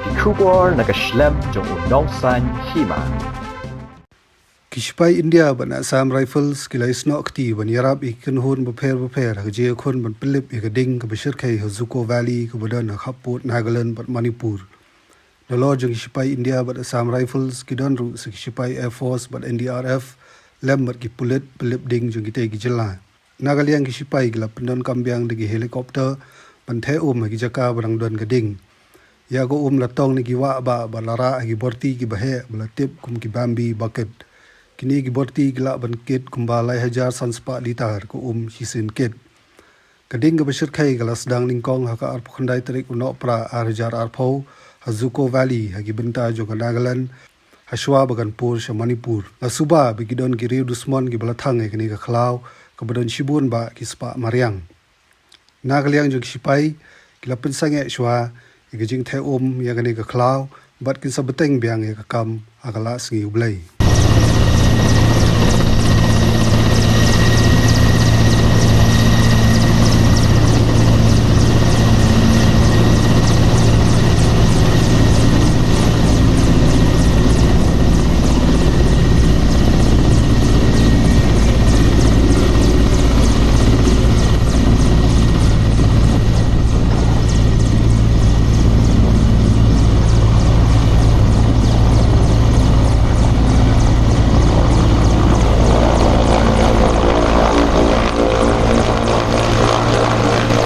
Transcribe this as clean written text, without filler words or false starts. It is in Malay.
ki khubor na ka shlem jong unong san Hima. Shipai India ban Assam Rifles kila Ïasnoh akti ban yarab ikan hun beper haje khun ban Pynlip ikading ke besir kai Dzukou Valley ke badan khaput Nagaland ban Manipur. Nalor jeng Shipai India ban Assam Rifles kidon ru se Shipai Air Force ban NDRF lem mat ki pulit Pynlip ding jeng kita ki jela. Nagaliang ki Shipai gila pendon kambiang de helikopter ban the ki jaka barang don gading. Ya go latong ni ki wa ba balara ki borti ki bahe balatip kum ki bambi bucket. Kini giborti gila ban kit kumbalai hajar sanspa litar ko hisin kit. Kading ke besir kai gala sedang lingkong haka arp khandai terik unok pra hajar arpau Dzukou Valley hagi benta jo Nagaland haswa bagan pur sha Manipur. La suba bigidon giriu dusmon gi balathang kini ka khlau ke badon shibun ba ki spa mariang. Nagaliang jo Shipai gila pensange shwa igajing the ya gani ka khlau bat kin sabeteng biang ya ka kam agala singi ublai.